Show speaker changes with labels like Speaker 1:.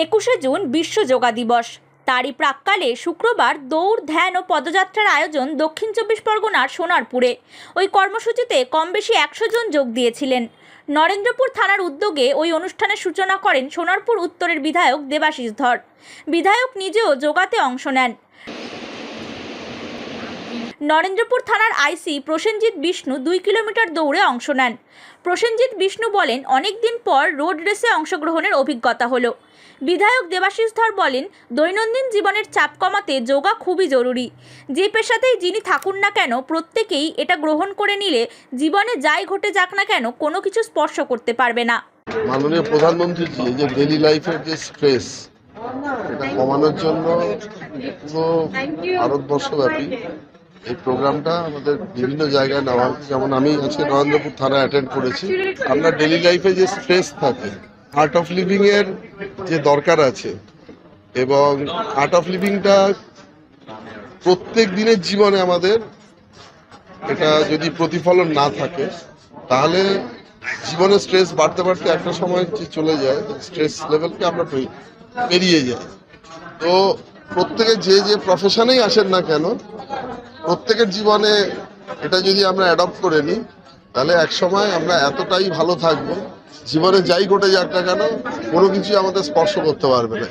Speaker 1: 21শে June বিশ্ব যোগা দিবস। তারই প্রাক্কালে শুক্রবার দৌড়, ধ্যান ও পদযাত্রার আয়োজন দক্ষিণ চব্বিশ পরগনার সোনারপুরে। ওই কর্মসূচিতে কম বেশি 100 জন যোগ দিয়েছিলেন। নরেন্দ্রপুর থানার উদ্যোগে ওই অনুষ্ঠানের সূচনা করেন সোনারপুর উত্তরের বিধায়ক দেবাশিস ধর। বিধায়ক নিজেও যোগাতে অংশ নেন। নরেন্দ্রপুর থানার আইসি প্রসেনজিৎ বিষ্ণু 2 কিলোমিটার দৌড়ে অংশ নেন। প্রসেনজিৎ বিষ্ণু বলেন, অনেক দিন পর রোড রেসে অংশগ্রহণের অভিজ্ঞতা হলো। বিধায়ক দেবাশিস ধর বলেন, দৈনন্দিন জীবনের চাপ কমাতে যোগা খুবই জরুরি। যে পেশাতেই যিনি থাকুন না কেন, প্রত্যেকেই এটা গ্রহণ করে নিলে জীবনে যাই ঘটে যাক না কেন, কোনো কিছু স্পর্শ করতে পারবে না।
Speaker 2: মাননীয় প্রধানমন্ত্রী যে ডেইলি লাইফের যে স্ট্রেস, এটা কমানোর জন্য পুরো ভারতবর্ষব্যাপী এই প্রোগ্রামটা আমাদের বিভিন্ন জায়গায় নেওয়া হচ্ছে। যেমন আমি আজকে নরেন্দ্রপুর থানা অ্যাটেন্ড করেছি। আমরা ডেইলি লাইফে যে স্ট্রেস থাকে, আর্ট অফ লিভিং এর যে দরকার আছে, এবং আর্ট অফ লিভিংটা প্রত্যেক দিনের জীবনে আমাদের এটা যদি প্রতিফলন না থাকে, তাহলে জীবনে স্ট্রেস বাড়তে বাড়তে একটা সময় যে চলে যায়, স্ট্রেস লেভেলকে আমরা পেরিয়ে যাই। তো প্রত্যেকে যে যে প্রফেশনেই আসেন না কেন, প্রত্যেকের জীবনে এটা যদি আমরা অ্যাডপ্ট করে নিই, তাহলে এক সময় আমরা এতটাই ভালো থাকবো, জীবনে যাই ঘটে যাক না কেন, কোনো কিছু আমাদের স্পর্শ করতে পারবে না।